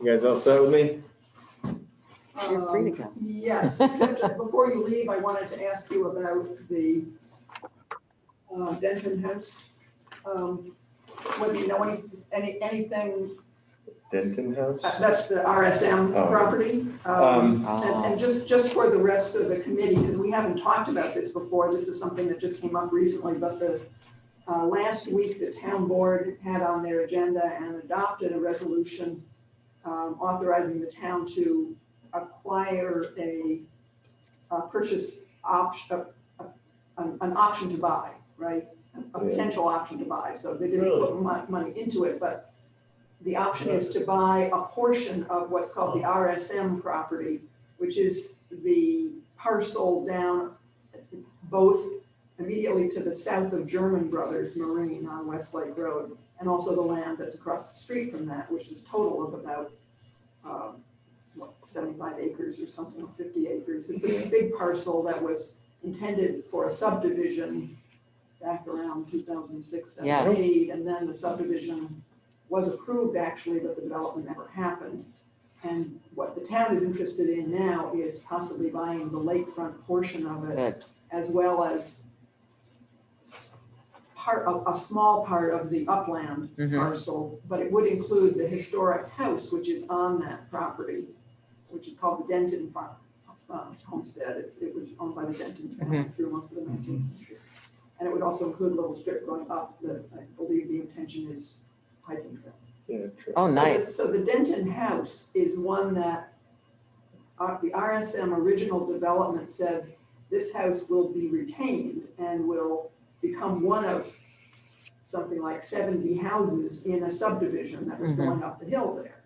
You guys all set with me? You're free to go. Yes, except before you leave, I wanted to ask you about the Denton House. Whether you know anything, Denton House? that's the RSM Oh. property. And just for the rest of the committee, because we haven't talked about this before, this is something that just came up recently, but the last week, the town board had on their agenda and adopted a resolution authorizing the town to acquire a purchase option, an option to buy, right? A potential option to buy. So they didn't put money into it, but the option is to buy a portion of what's called the RSM property, which is the parcel down both immediately to the south of German Brothers Marine on Westlake Road, and also the land that's across the street from that, which is a total of about 75 acres or something, 50 acres. It's a big parcel that was intended for a subdivision back around 2006, 2008, and then the subdivision was approved actually, but the development never happened. And what the town is interested in now is possibly buying the lakefront portion of it, as well as a small part of the upland parcel, but it would include the historic house, which is on that property, which is called the Denton homestead. It was owned by the Denton family through most of the 19th century. And it would also include a little strip going up that I believe the intention is hiking trails. Yeah, Oh, nice. So the Denton House is one that the RSM original development said this house will be retained and will become one of something like 70 houses in a subdivision that was going up the hill there.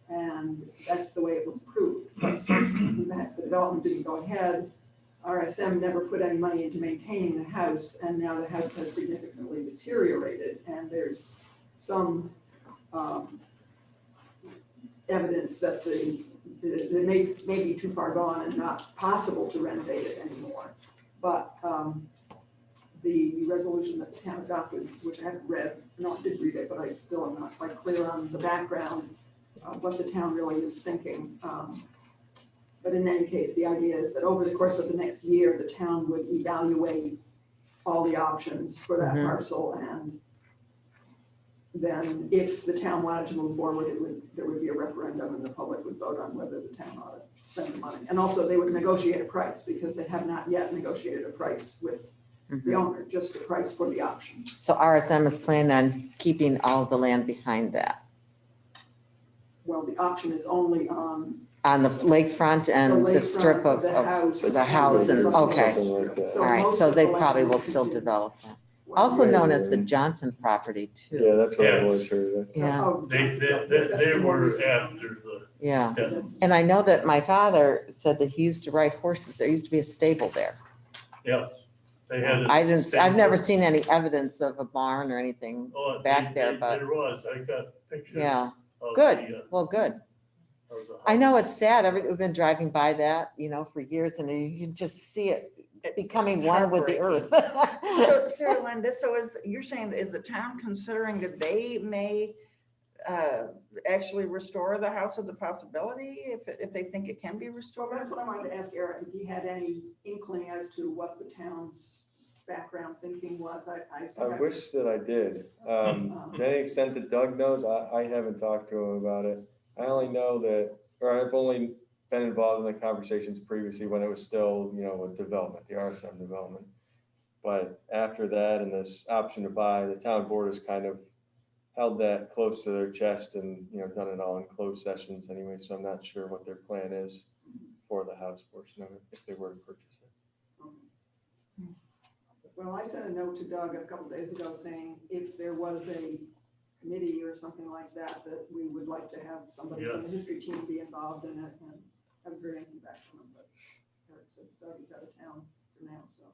And that's the way it was approved. But since the development didn't go ahead, RSM never put any money into maintaining the house, and now the house has significantly deteriorated, and there's some evidence that it may be too far gone and not possible to renovate it anymore. But the resolution that the town adopted, which I haven't read, no, I did read it, but I still am not quite clear on the background of what the town really is thinking. But in any case, the idea is that over the course of the next year, the town would evaluate all the options for that parcel, and then if the town wanted to move forward, there would be a referendum and the public would vote on whether the town ought to spend the money. And also they would negotiate a price, because they have not yet negotiated a price with the owner, just a price for the option. So RSM is planning on keeping all the land behind that? Well, the option is only on the lakefront and the strip of the house and, okay. All right, so they probably will still develop that. Also known as the Johnson property too. Yeah, that's what I've always heard. Yeah. They were after the. Yeah, and I know that my father said that he used to ride horses. There used to be a stable there. Yeah. They had. I've never seen any evidence of a barn or anything back there, but. There was, I got pictures. Yeah, good, well, good. I know it's sad. We've been driving by that, for years, and you just see it becoming one with the earth. So Sarah Linda, you're saying, is the town considering that they may actually restore the house as a possibility if they think it can be restored? Well, that's what I wanted to ask Eric, if he had any inkling as to what the town's background thinking was. I wish that I did. To any extent that Doug knows, I haven't talked to him about it. I only know that, or I've only been involved in the conversations previously when it was still, a development, the RSM development. But after that and this option to buy, the town board has kind of held that close to their chest and, done it all in closed sessions anyway. So I'm not sure what their plan is for the house portion of it, if they were to purchase it. Well, I sent a note to Doug a couple days ago saying if there was a committee or something like that, that we would like to have somebody from the history team be involved in it, and haven't heard anything back from him, but Eric said Doug is out of town for now, so.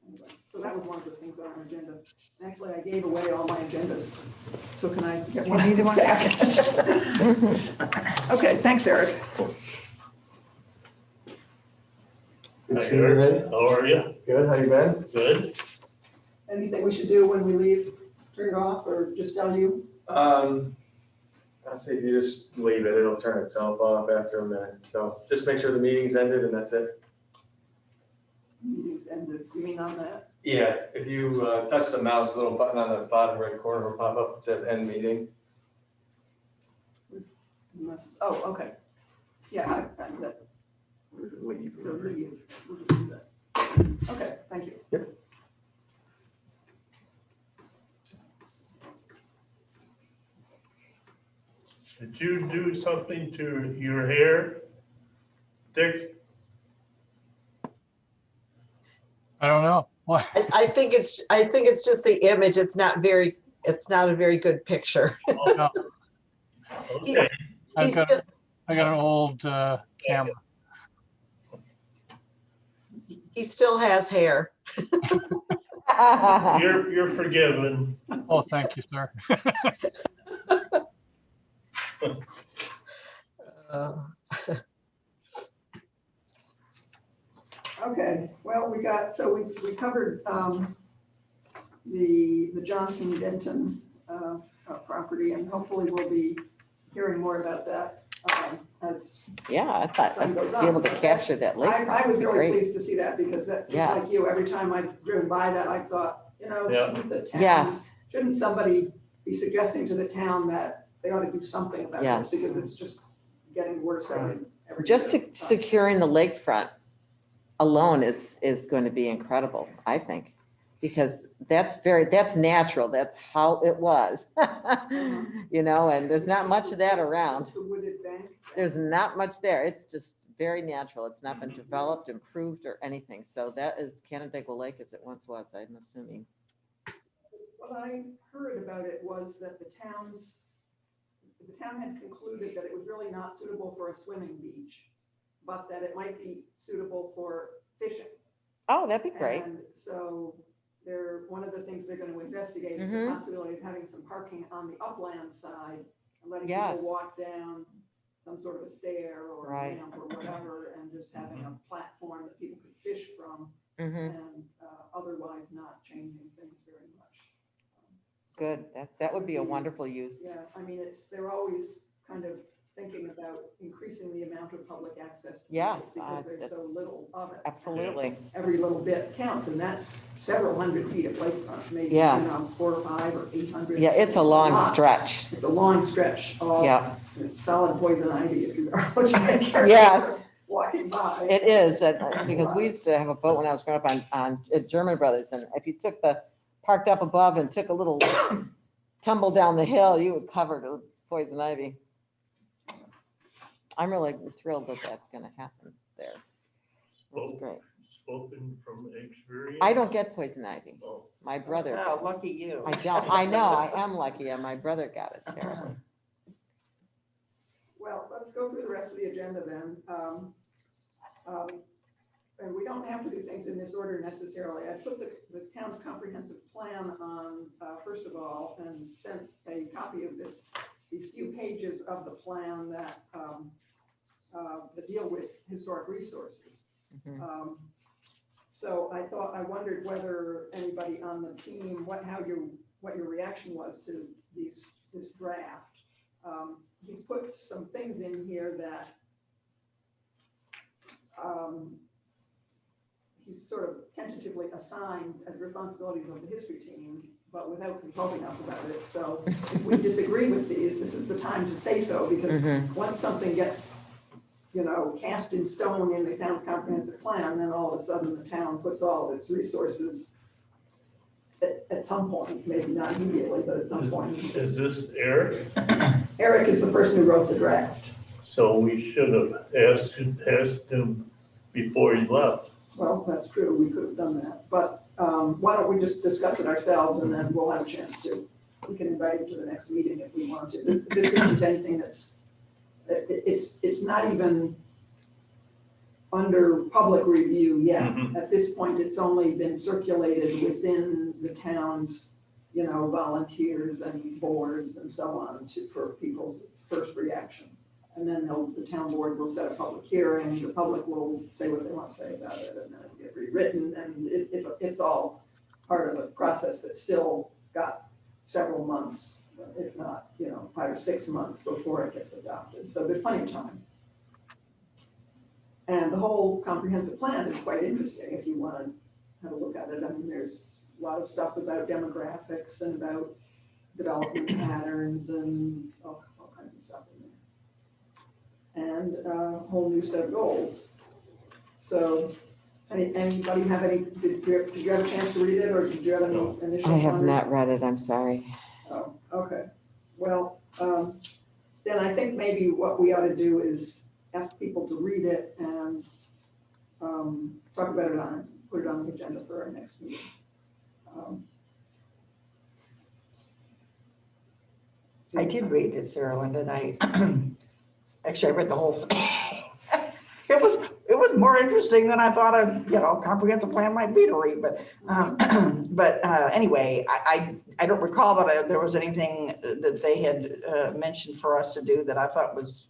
Anyway, so that was one of the things on our agenda. Actually, I gave away all my agendas, so can I get one of these back? Okay, thanks, Eric. Good seeing you, man. How are you? Good, how you been? Good. Anything we should do when we leave? Turn it off or just tell you? I I'll say if you just leave it, it'll turn itself off after a minute. So just make sure the meeting's ended and that's it. Meeting's ended, you mean on that? Yeah, if you touch the mouse, a little button on the bottom right corner will pop up, it says end meeting. Oh, okay. Yeah, that. Leave. So leave, we'll just do that. Okay, thank you. Yep. Did you do something to your hair, Dick? I don't know. What? I think it's just the image. It's not a very good picture. Oh, no. Okay, He's I got an old camera. He still has hair. you're forgiven. Oh, thank you, sir. Okay, well, we covered the Johnson Denton property, and hopefully we'll be hearing more about that as Yeah, I thought I'd be able to capture that later. I was really Great. pleased to see that, because that, just Yes. like you, every time I've driven by that, I thought, Yeah. shouldn't the town, Yes, shouldn't somebody be suggesting to the town that they ought to do something about Yes. this, because it's just getting worse every just day. securing the lakefront alone is going to be incredible, I think. Because that's natural, that's how it was, you know, and there's not much of that around. Just the wooded bank. There's not much there. It's just very natural. It's not been developed, improved, or anything. So that is Canandaigua Lake as it once was, I'm assuming. What I heard about it was that the town had concluded that it was really not suitable for a swimming beach, but that it might be suitable for fishing. Oh, that'd be great. And so one of the things they're going to investigate is the Mhm. possibility of having some parking on the upland side and letting Yes. people walk down some sort of a stair or a Right. ramp or whatever, and just having a platform that people could fish from, Hmm. and otherwise not changing things very much. Good. That would be a wonderful use. Yeah, I mean, they're always kind of thinking about increasing the amount of public access to the Yes, lake, because there's so that's- little of it. Absolutely. Every little bit counts, and that's several hundred feet of lakefront, maybe, Yes. 4 or 5 or 800. Yeah, it's a long lot. stretch. It's a long stretch, all Yeah, solid poison ivy if you are looking at carefully Yes. walking by. it is. Because we used to have a boat when I was growing up on at German Brothers. And if you parked up above and took a little tumble down the hill, you would cover it with poison ivy. I'm really thrilled that that's going to happen there. That's great. Spoken from experience. I don't get poison ivy. Oh, My brother. Oh, lucky you. I don't. I know. I am lucky. And my brother got it terrible. Well, let's go through the rest of the agenda then. And we don't have to do things in this order necessarily. I put the town's comprehensive plan on, first of all, and sent a copy of these few pages of the plan that deal with historic resources. Mhm. So I wondered whether anybody on the team, what your reaction was to this draft. He's put some things in here that he's sort of tentatively assigned as responsibilities of the history team, but without consulting us about it. So if we disagree with these, this is the time to say so, because Mhm. once something gets, cast in stone in the town's comprehensive plan, then all of a sudden the town puts all of its resources at some point, maybe not immediately, but at some point. Is this Eric? Eric is the person who wrote the draft. So we should have asked him before he left. Well, that's true, we could have done that, but why don't we just discuss it ourselves, and then we'll have a chance we can invite him to the next meeting if we want to. This isn't anything it's not even under public review yet. Mhm. At this point, it's only been circulated within the town's, volunteers and boards and so on for people's first reaction. And then the town board will set a public hearing, the public will say what they want to say about it, and then it'll get rewritten, and it's all part of a process that's still got several months if not, 5 or 6 months before it gets adopted. So there's plenty of time. And the whole comprehensive plan is quite interesting if you want to have a look at it. I mean, there's a lot of stuff about demographics and about development patterns and all kinds of stuff in there. And a whole new set of goals. So, anybody have any, did you have a chance to read it, or did you have any initial? I have wonders? not read it, I'm sorry. Oh, okay. Well, then I think maybe what we ought to do is ask people to read it and talk about it put it on the agenda for our next meeting. I did read it, Sarah Linda, and actually I read the whole thing. It was more interesting than I thought a comprehensive plan might be to read, but anyway, I don't recall that there was anything that they had mentioned for us to do that I thought was,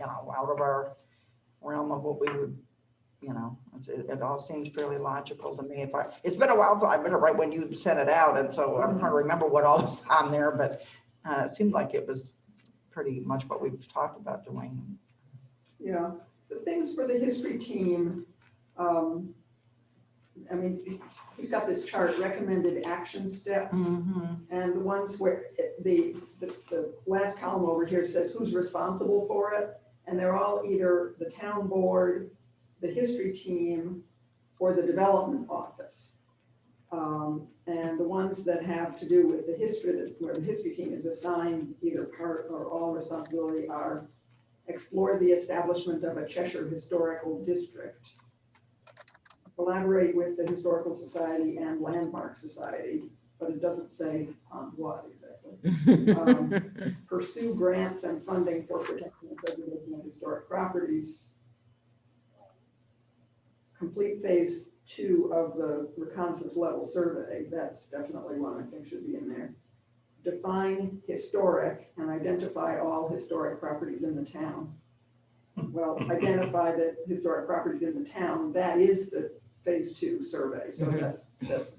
out of our realm of what we would, it all seems fairly logical to me. It's been a while since I read it right when you sent it out, and so I'm trying to remember what all was on there, but it seemed like it was pretty much what we've talked about doing. Yeah, the things for the history team, I mean, he's got this chart, recommended action steps, and the ones where the last column over here says who's responsible for it, and they're all either the town board, the history team, or the development office. And the ones that have to do with the history, where the history team is assigned either part or all responsibility, are explore the establishment of a Cheshire Historical District, collaborate with the Historical Society and Landmark Society, but it doesn't say on what exactly. Pursue grants and funding for protection and preservation of historic properties. Complete phase 2 of the reconnaissance level survey. That's definitely one I think should be in there. Define historic and identify all historic properties in the town. Well, identify the historic properties in the town, that is the phase 2 survey. So those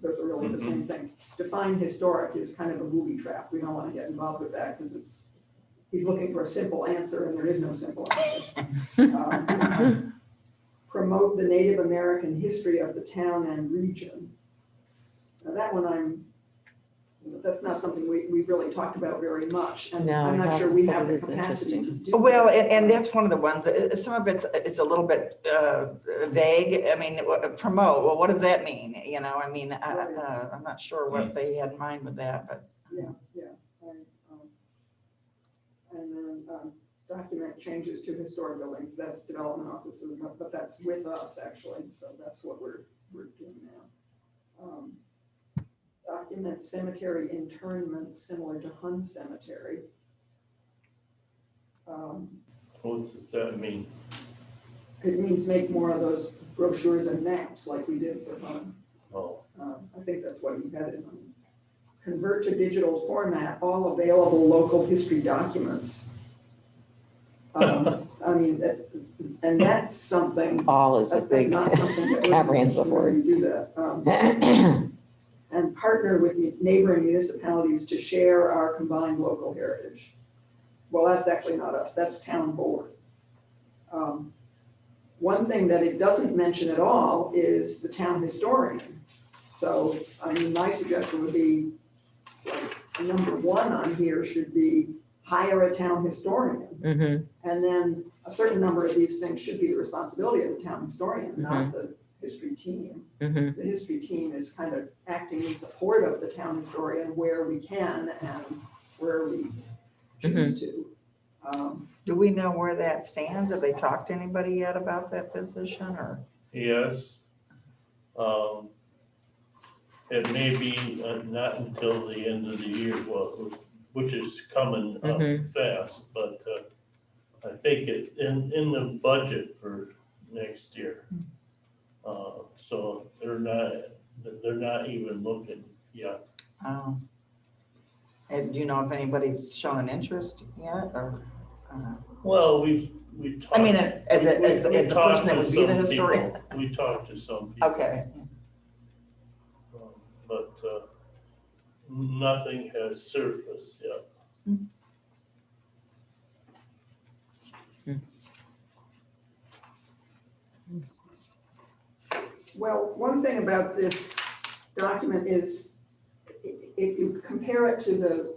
are really the same thing. Define historic is kind of a booby trap. We don't want to get involved with that because he's looking for a simple answer and there is no simple answer. Promote the Native American history of the town and region. Now that one that's not something we've really talked about very much, and No, I'm not sure we have the it is capacity to interesting. do. Well, that. and that's one of the ones, some of it's a little bit vague. I mean, promote, well, what does that mean? I mean, I'm not sure what they had in mind with that, but. Yeah. And then document changes to historic buildings. That's development officers, but that's with us actually. So that's what we're doing now. Document cemetery interments similar to Hun Cemetery. What does that mean? It means make more of those brochures and maps like we did for Hun. Oh, I think that's what you had in mind. Convert to digital format all available local history documents. I mean, and that's something. All is a That's big not something that comprehensive we word. do that. And partner with neighboring municipalities to share our combined local heritage. Well, that's actually not us, that's town board. One thing that it doesn't mention at all is the town historian. So, I mean, my suggestion would be, like, number 1 on here should be hire a town historian. And then a certain number of these things should be the responsibility of the town historian, not the history team. The history team is kind of acting in support of the town historian where we can and where we choose to. Do we know where that stands? Have they talked to anybody yet about that position, or? yes. It may be not until the end of the year, which is coming up fast, but I think it's in the budget for next year. So they're not even looking yet. And do you know if anybody's shown an interest yet, or? Well, we talked. I mean, as the person that would be the historian. We talked to some people. Okay. But nothing has surfaced yet. Well, one thing about this document is if you compare it to the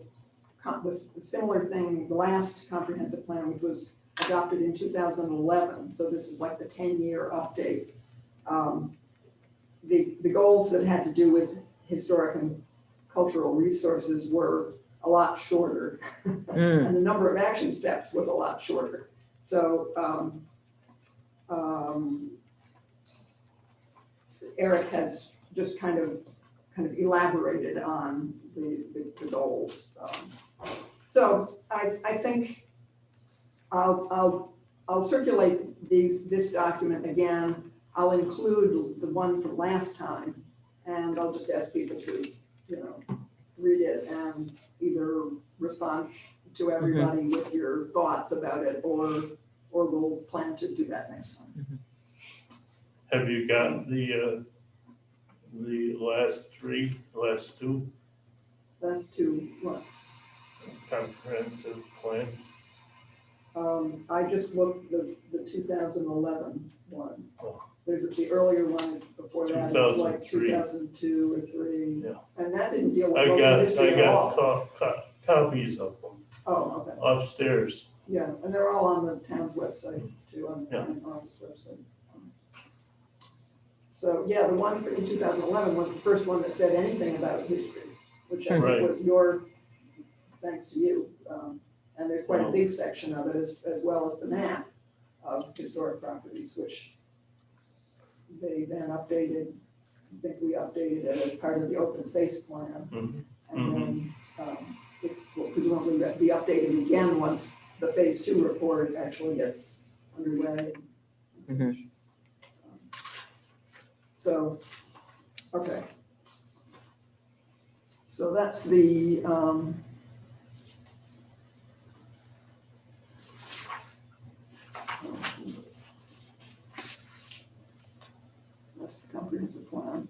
similar thing, the last comprehensive plan, which was adopted in 2011, so this is like the 10-year update. The goals that had to do with historic and cultural resources were a lot shorter, and the number of action steps was a lot shorter. So Eric has just kind of elaborated on the goals. So I think I'll circulate this document again. I'll include the one from last time, and I'll just ask people to, read it and either respond to everybody with your thoughts about it, or we'll plan to do that next time. Have you got the last two That's to what? comprehensive plans? I just looked the 2011 one. Oh. There's the earlier one is before that, it's like 2003. 2002 or 3. Yeah. And that didn't deal with I local got history at all. copies of them Oh, okay. upstairs. Yeah, and they're all on the town's website too, on the Yeah. town office website. So, yeah, the one in 2011 was the first one that said anything about history, which I Right. think was thanks to you. And there's quite a big section of it as well as the map of historic properties, which they then updated. I think we updated it as part of the open space plan. Mhm. And then it will presumably be updated again once the phase 2 report actually gets underway. Mhm. So, okay. So that's the, that's the comprehensive plan.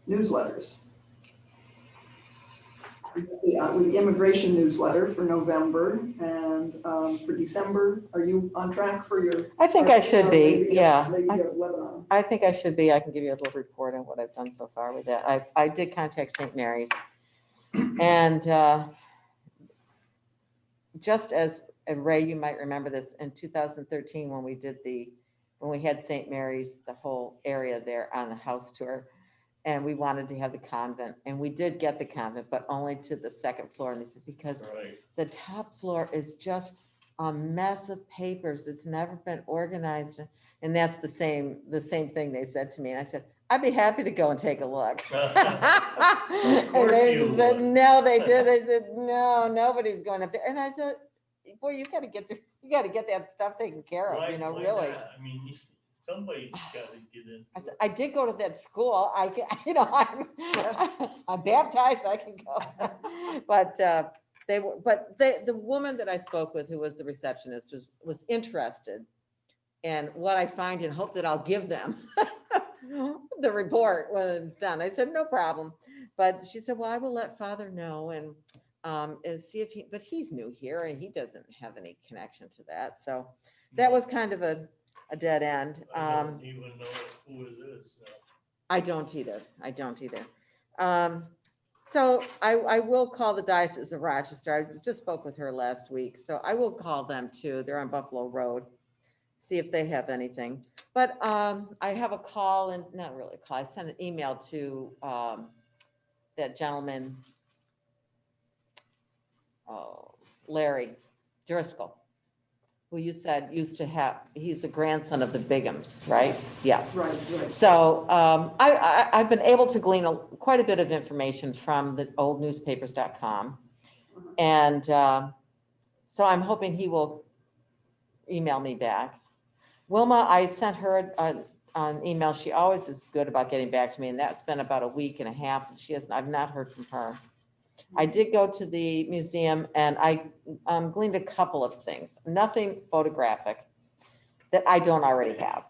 Newsletters. The immigration newsletter for November, and for December, are you on track for your? I think I should be, Lady yeah. of Lebanon. I think I should be. I can give you a little report on what I've done so far with that. I did contact St. Mary's. And just as, and Ray, you might remember this, in 2013, when we had St. Mary's, the whole area there on the house tour, and we wanted to have the convent, and we did get the convent, but only to the second floor. And they said, because Right. the top floor is just a mess of papers. It's never been organized. And that's the same thing they said to me. And I said, I'd be happy to go and take a look. And they you said, would. no, they did. They said, no, nobody's going up there. And I said, boy, you got to get that stuff taken care of, Why really. not? I mean, somebody's got to get in. I said, I did go to that school. I'm baptized. I can go. But the woman that I spoke with, who was the receptionist, was interested in what I find, and hope that I'll give them the report when it's done. I said, no problem. But she said, well, I will let Father know and see if but he's new here and he doesn't have any connection to that. So that was kind of a dead end. I don't even know who it is. I don't either. So I will call the Diocese of Rochester. I just spoke with her last week. So I will call them too. They're on Buffalo Road, see if they have anything. But I have a call, and not really a call, I sent an email to that gentleman, Larry Driscoll, who you said used to have, he's the grandson of the Bighams, right? Yeah. Right. So I've been able to glean quite a bit of information from the oldnewspapers.com. And so I'm hoping he will email me back. Wilma, I sent her an email. She always is good about getting back to me, and that's been about a week and a half, and I've not heard from her. I did go to the museum, and I gleaned a couple of things, nothing photographic that I don't already have.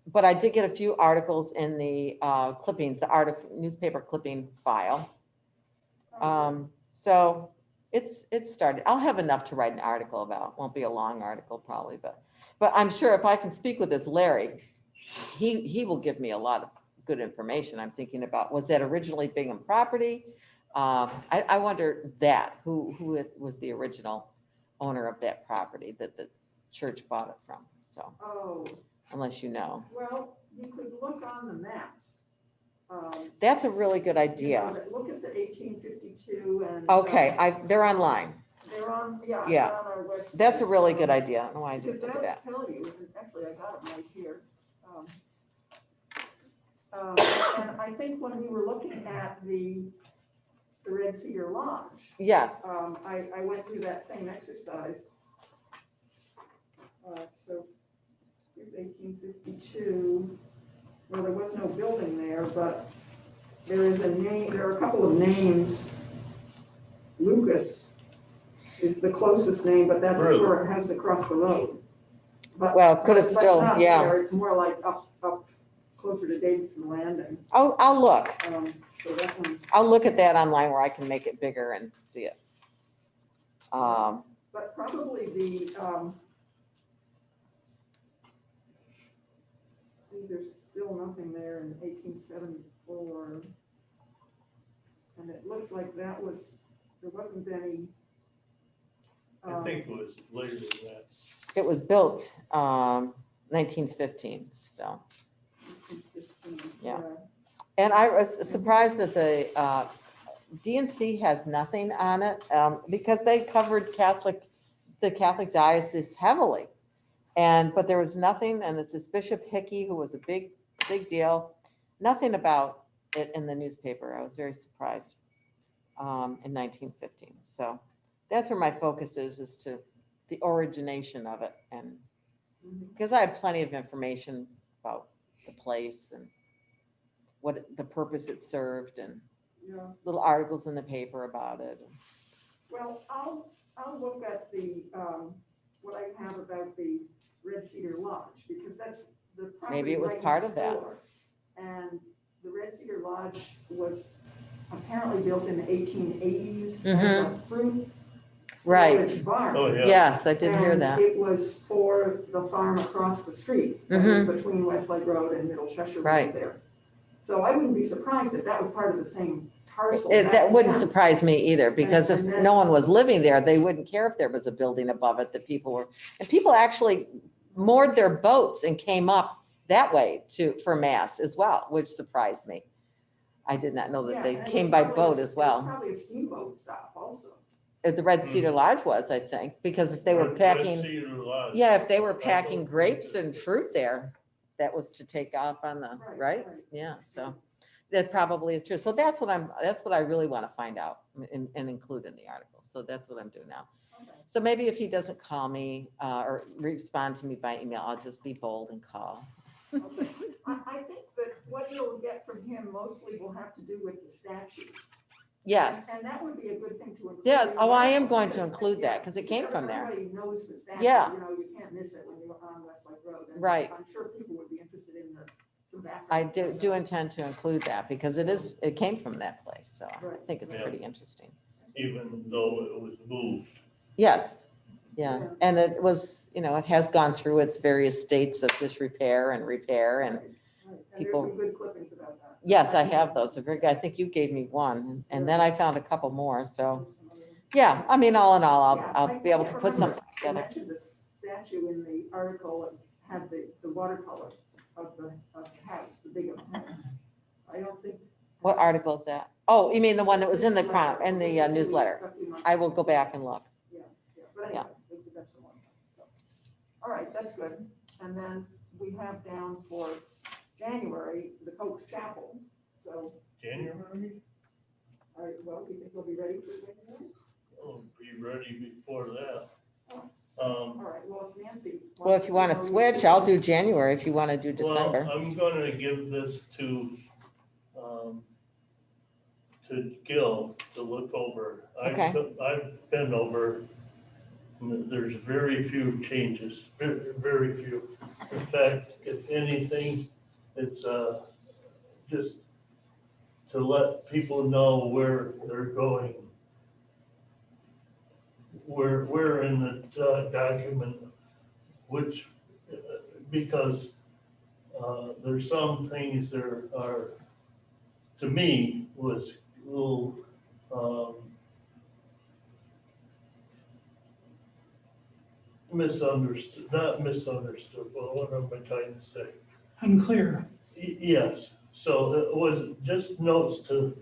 But I did get a few articles in the clippings, the newspaper clipping file. So It's started. I'll have enough to write an article about. Won't be a long article probably, but I'm sure if I can speak with this Larry, he will give me a lot of good information. I'm thinking about, was that originally Bingham property? I wonder who was the original owner of that property that the church bought it from, so, Oh, unless you know. well, you could look on the maps. That's a really good You idea. know, look at the 1852 and. Okay, they're online. They're on, yeah. Yeah. They're on our website. That's a really good idea. I don't know why I Because didn't think of that'll that. tell you, and actually I got it right here. And I think when we were looking at the Red Cedar Lodge, Yes, I went through that same exercise. So, here's 1852, well, there was no building there, but there is a name, there are a couple of names. Lucas is the closest name, but that's Really? for a house across the road. But Well, could have but still- it's not yeah. there. It's more like up closer to Davidson Landing. I'll look. So that one, I'll look at that online where I can make it bigger and see it. but probably there's still nothing there in 1874. And it looks like there wasn't any. I think it was later than that. It was built 1915, so. 1815, Yeah. And I was surprised that the DNC has nothing on it because they covered the Catholic diocese heavily. But there was nothing, and this is Bishop Hickey, who was a big deal, nothing about it in the newspaper. I was very surprised in 1915. So that's where my focus is to the origination of it. And because I have plenty of information about the place and what the purpose it served and Yeah. little articles in the paper about it. Well, I'll look at the, what I have about the Red Cedar Lodge, because that's the property. Maybe it was right part next of that. door. And the Red Cedar Lodge was apparently built in the 1880s as a fruit Right. storage barn. Oh, yeah. Yes, I did hear And that. it was for the farm across the street, that was between Westlake Road and Middle Cheshire Right. Road there. So I wouldn't be surprised if that was part of the same parcel. That wouldn't then. surprise me either, because if And then- no one was living there, they wouldn't care if there was a building above it that people were, and people actually moored their boats and came up that way for mass as well, which surprised me. I did not know that Yeah, they and it came was by probably boat a- as it was well. Probably a steamboat stop also. At the Red Cedar Lodge was, I think, because if they were Red packing, Cedar Lodge. yeah, if they were I packing don't grapes think and it- fruit there, that was to take off on the, right? Right. Yeah, so that probably is true. So that's what I really want to find out and include in the article. So that's what I'm doing now. Okay. So maybe if he doesn't call me or respond to me by email, I'll just be bold and call. Okay. I think that what you'll get from him mostly will have to do with the statute. Yes, And that would be a good thing to include. yeah, in the oh, I am article, going to because, include yeah, that because it came from there. Everybody knows the statute. Yeah. You know, you can't miss it when you're on Westlake Road. And Right. I'm sure people would be interested in some background. I do intend to include that because it came from that place. So I Right. think it's Yeah. pretty interesting. Even though it was moved. Yes, yeah, Yeah. and it was, it has gone through its various states of disrepair and repair, and Right, right. And people- there's some good clippings about that. yes, I have those. They're very good. I think you gave me one, and then I found a couple more, so, yeah, I mean, all in all, Yeah, I'll be able to put remember something I together. mentioned the statue in the article, it had the watercolor of the house, the big house. I don't think. What article is that? Oh, you mean the one that was in the newsletter? I will go back and look. Yeah, but anyway, that's the one. So, all right, that's good. And then we have down for January, the Coke's Chapel. So, January? all right, well, do you think we'll be ready for January? I'll be ready before that. All right, well, if Nancy. Well, if you want to switch, I'll do January if you want to do December. Well, I'm gonna give this to Gil to look over. Okay. I've been over, there's very few changes, very few. In fact, if anything, it's just to let people know where they're going. where in the document, which, because there's some things that are, to me, was a little, misunderstood, not misunderstood, but what am I trying to say? Unclear. Yes, so it was just notes to,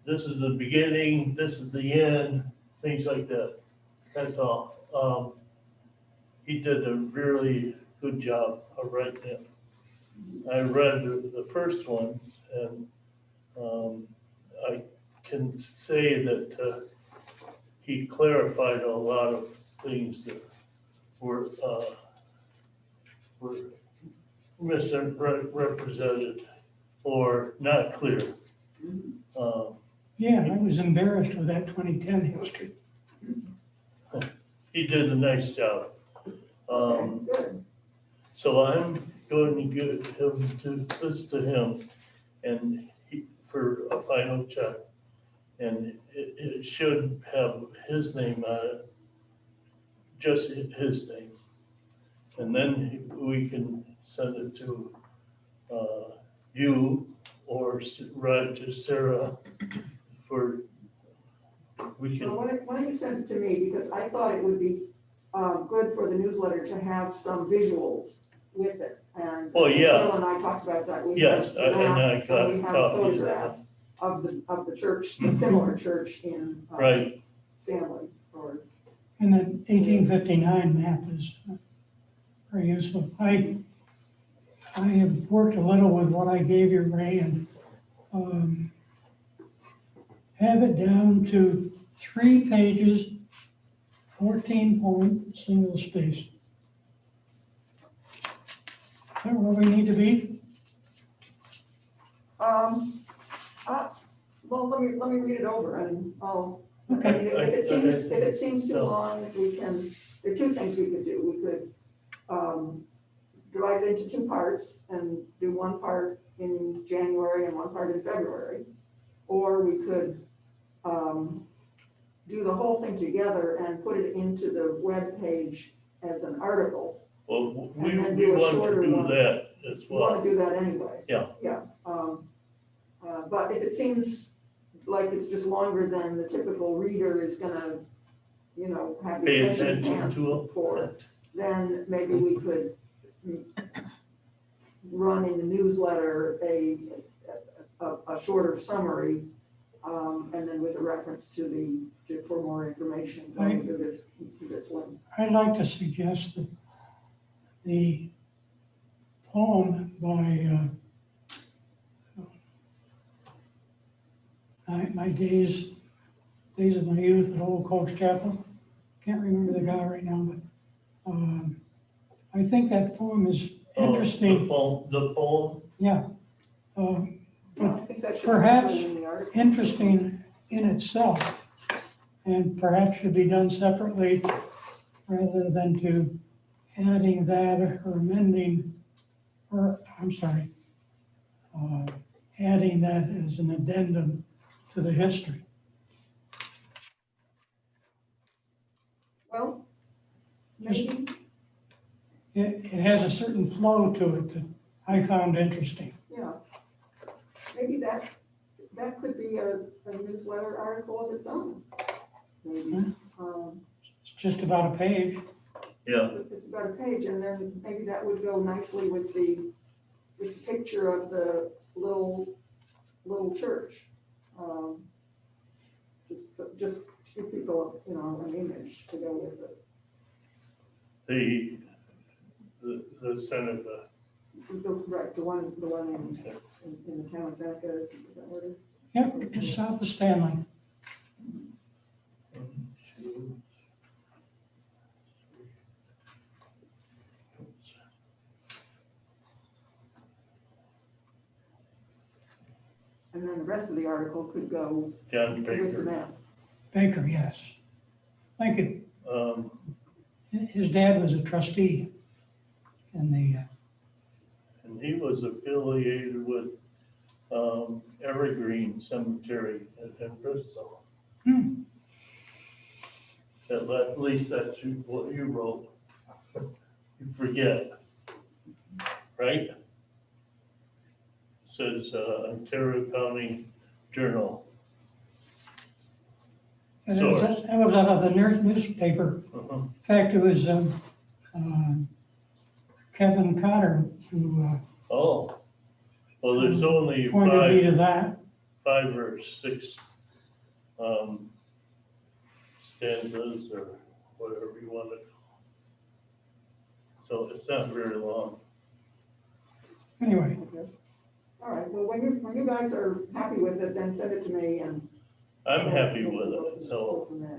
this is the beginning, this is the end, things like that. That's all. He did a really good job of writing it. I read the first one, and I can say that he clarified a lot of things that were misrepresented or not clear. Yeah, I was embarrassed with that 2010 history. He did a nice job. Good. So I'm going to give him this to him and for a final check. And it should have his name on it, just his name. And then we can send it to you or write to Sarah for, we Well, can, why don't you send it to me, because I thought it would be good for the newsletter to have some visuals with it. And Oh, yeah. Bill and I talked about that. We yes, have and I that, got and we have a copies of photograph it. of the church, the similar church in Right, Stanley, or And that 1859 map is very useful. I have worked a little with what I gave you, Ray, and have it down to 3 pages, 14 point, single space. Is that where we need to be? well, let me read it over, and I'll, I Okay. mean, if it seems too long, we can, there are 2 things we could do. We could divide it into 2 parts and do 1 part in January and 1 part in February. Or we could do the whole thing together and put it into the web page as an article. well, And then we do a want to shorter do one. that as We want well. to do that anyway. Yeah. Yeah. But if it seems like it's just longer than the typical reader is gonna, have the Pay attention attention spans to for, it. then maybe we could run in the newsletter a shorter summary, and then with a reference for more information going to this one. I'd like to suggest that the poem by my days of my youth at Old Coach Chapel. Can't remember the guy right now, but I think that poem is interesting. The poem, Yeah. Yeah, I think that should be Perhaps included in the article. interesting in itself, and perhaps should be done separately rather than to adding that or amending, or, I'm sorry, adding that as an addendum to the history. Well, maybe, It has a certain flow to it that I found interesting. yeah. Maybe that could be a newsletter article of its own. Maybe. It's just about a page. yeah, It's about a page, and then maybe that would go nicely with the picture of the little church. Just to give people, an image to go with it. the Seneca. Right, the one in the town of Seneca, is that what it is? Yep, just south of Stanley. And then the rest of the article could go John with the Baker. map. Baker, yes. Thank you. His dad was a trustee in the, And he was affiliated with Evergreen Cemetery in Bristol. At least that's what you wrote. You forget, right? Says Ontario County Journal. And that was out of the newspaper. Uh-huh. In fact, it was Kevin Cotter who Oh, well, there's only pointed me to that. 5 or 6 stanzas or whatever you want to. So it's not very long. Anyway, All right, well, when you guys are happy with it, then send it to me and. I'm happy with it, Go so from there.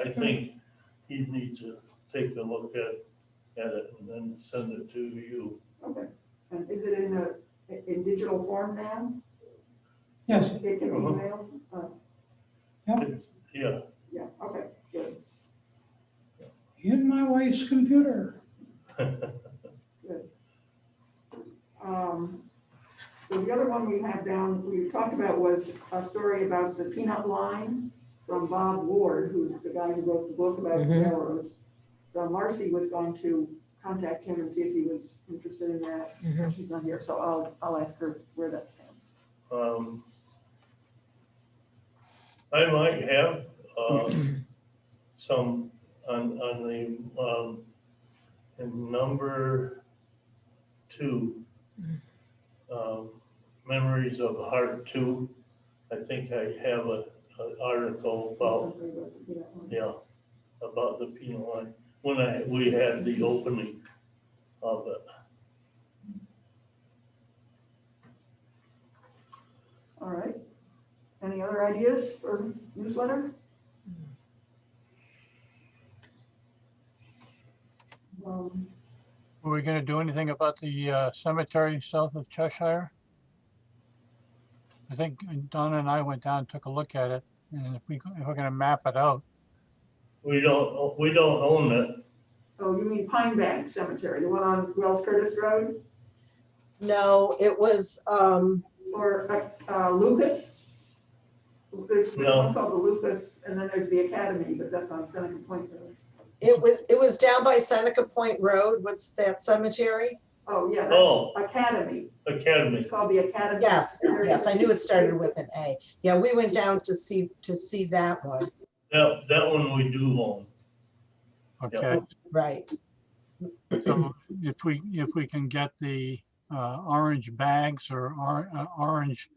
I think he needs to take a look at it and then send it to you. Okay, and is it in digital form now? yes, It can be Uh-huh. emailed? Yeah, Yeah, okay, good. in my wife's computer. So the other one we have down, we talked about was a story about the peanut line from Bob Ward, who's the guy who wrote the book about Mhm. railroads. So Marcy was going to contact him and see if he was interested in that. Mhm. She's not here, so I'll ask her where that stands. I might have some on the in number 2, Memories of Heart 2. I think I have an article about, yeah, about the penal line when we had the opening of it. All right. Any other ideas for newsletter? Were we gonna do anything about the cemetery south of Cheshire? I think Donna and I went down and took a look at it, and if we're gonna map it out, We don't own it. Oh, you mean Pine Bank Cemetery, the one on Wells Curtis Road? No, it was, Or Lucas? There's No. one called the Lucas, and then there's the Academy, but that's on Seneca Point Road. it was down by Seneca Point Road. What's that cemetery? Oh, yeah, Oh. that's Academy. Academy. It's called the Academy. Yes, yes, I knew it started with an A. Yeah, we went down to see that one, That one we do own. okay? right. So if we can get the orange bags or orange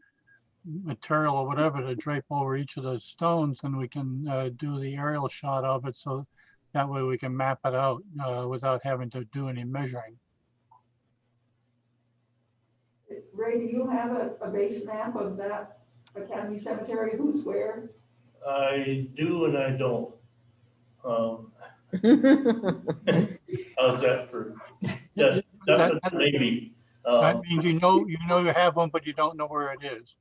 material or whatever to drape over each of the stones, then we can do the aerial shot of it, so that way we can map it out without having to do any measuring. Ray, do you have a base map of that Academy Cemetery? Who's where? I do and I don't. How's that for, yes, that's a maybe. That means you know you have one, but you don't know where it is.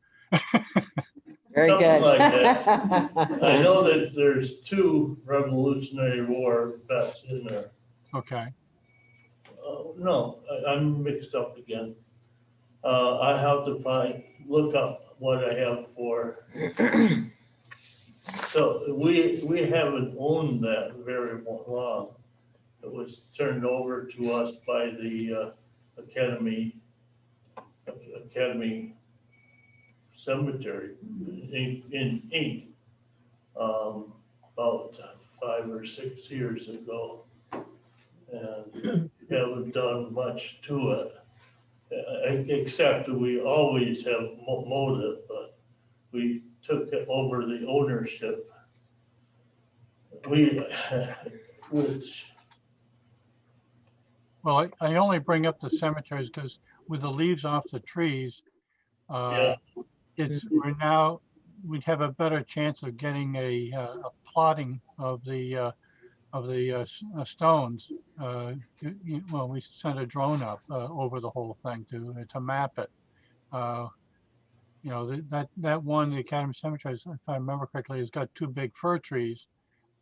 Very Something good. like I know that there's 2 Revolutionary War vets in there. Okay, No, I'm mixed up again. I have to look up what I have for. So we haven't owned that very long. It was turned over to us by the Academy Cemetery in Inc. About 5 or 6 years ago. And haven't done much to it. Except that we always have mowed it, but we took over the ownership. Which, well, I only bring up the cemeteries because with the leaves off the trees, yeah, we'd have a better chance of getting a plotting of the stones. Well, we sent a drone up over the whole thing to map it. That one, the Academy Cemetery, if I remember correctly, has got 2 big fir trees,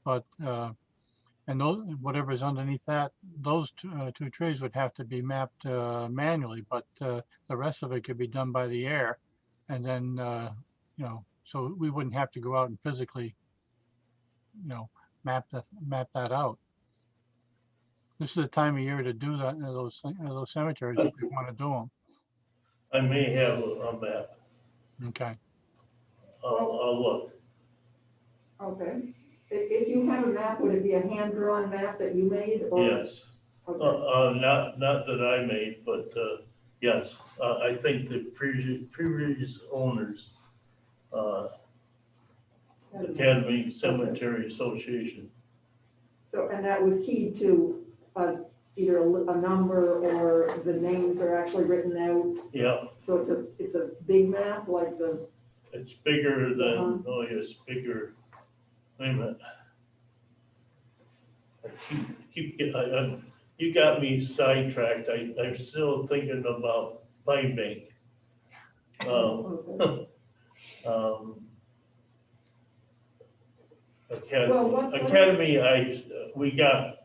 but and those, whatever's underneath that, those 2 trees would have to be mapped manually, but the rest of it could be done by the air, and then so we wouldn't have to go out and physically map that out. This is the time of year to do that, those cemeteries if we want to do them. I may have a map. Okay. I'll look. Okay. If you have a map, would it be a hand-drawn map that you made or? Yes. Okay. Not that I made, but, yes, I think the previous owners, Academy Cemetery Association. So, and that was keyed to either a number or the names are actually written out. Yeah, So it's a big map like the, it's bigger than, oh, it's bigger. Wait a minute. You got me sidetracked. I'm still thinking about Pine Bank. okay. Well, what- Academy, we got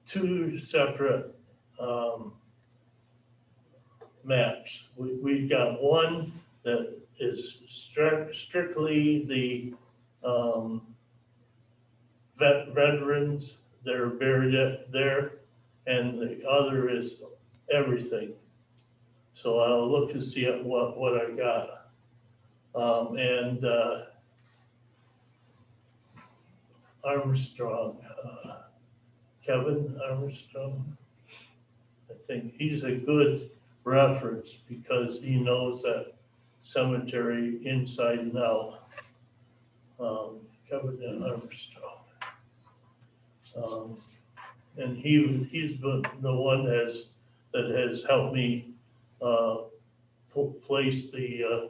two separate, maps. We've got one that is strictly the, veterans that are buried there, and the other is everything. So I'll look to see what I got. Armstrong, Kevin Armstrong, I think he's a good reference because he knows that cemetery inside and out. Kevin Armstrong. And he's the one that has helped me place the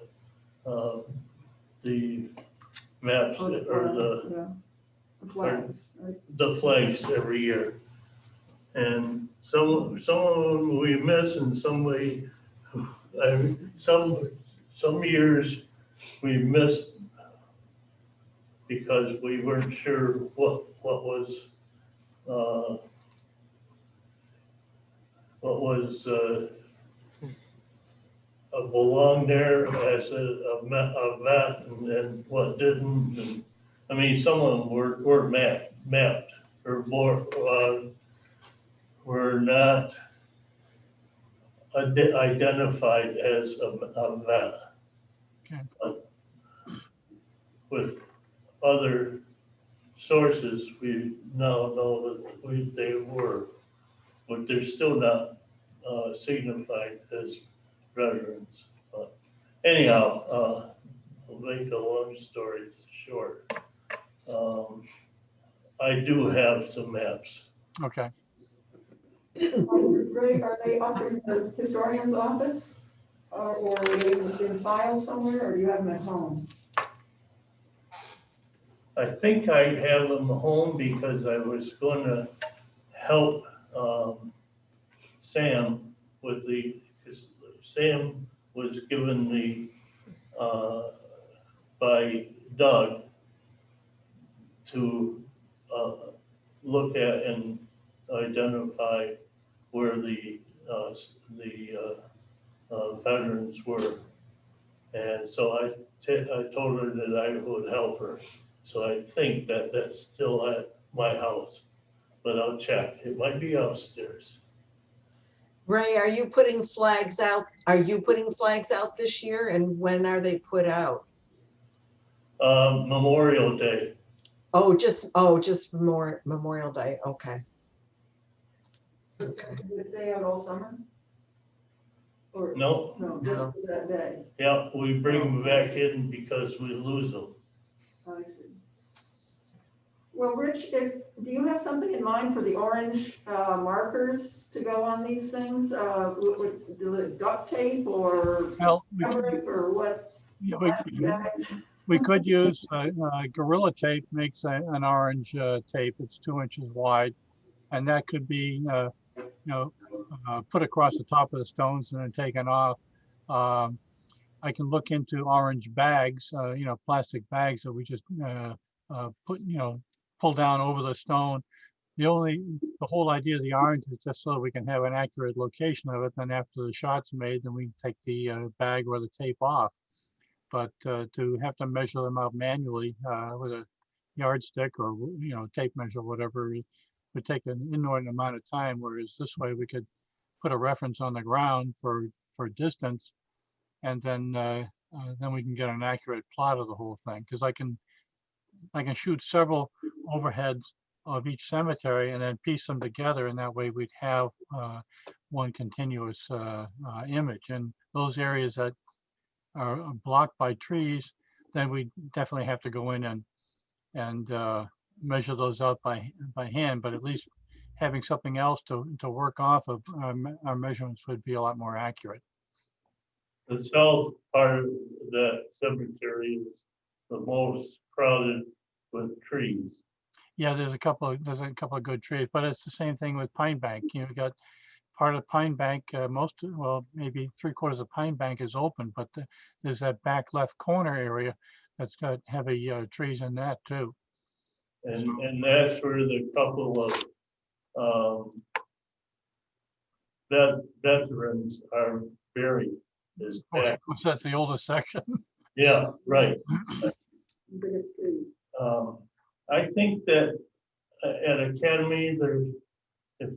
maps or The flags, right? the flags every year. And some of them we miss, and some years we missed because we weren't sure what belonged there as a vet and what didn't. And, I mean, some of them were mapped or more, were not identified as a vet. Okay. But with other sources, we now know that they were, but they're still not signified as veterans. But anyhow, I'll make a long story short. I do have some maps. Okay. Ray, are they up in the historian's office? Or are they in files somewhere, or do you have them at home? I think I have them home because I was gonna help Sam with because Sam was given by Doug to look at and identify where the veterans were. And so I told her that I would help her. So I think that that's still at my house, but I'll check. It might be upstairs. Ray, are you putting flags out? Are you putting flags out this year, and when are they put out? Memorial Day. Just Memorial Day. Okay. Okay. Do they stay out all summer? Or, No, no, just No. for that day? yeah, we bring them back in because we lose them. I see. Well, Rich, do you have something in mind for the orange markers to go on these things? Duct tape or Well, fabric or what? we could use Gorilla Tape makes an orange tape. It's 2 inches wide, and that could be put across the top of the stones and then taken off. I can look into orange bags, plastic bags that we just pull down over the stone. The whole idea of the orange is just so we can have an accurate location of it. Then after the shot's made, then we take the bag or the tape off. But to have to measure them out manually with a yardstick or, tape measure, whatever, it would take an inordinate amount of time, whereas this way we could put a reference on the ground for distance, and then we can get an accurate plot of the whole thing, because I can shoot several overheads of each cemetery and then piece them together, and that way we'd have one continuous image. And those areas that are blocked by trees, then we definitely have to go in and measure those out by hand, but at least having something else to work off of, our measurements would be a lot more accurate. The south part of that cemetery is the most crowded with trees. Yeah, there's a couple of good trees, but it's the same thing with Pine Bank. We got part of Pine Bank, maybe 3/4 of Pine Bank is open, but there's that back left corner area that's got heavy trees in that too. And that's where the couple of veterans are buried. Is back. That's the oldest section. Yeah, right. Biggest tree. I think that at Academy, there's, if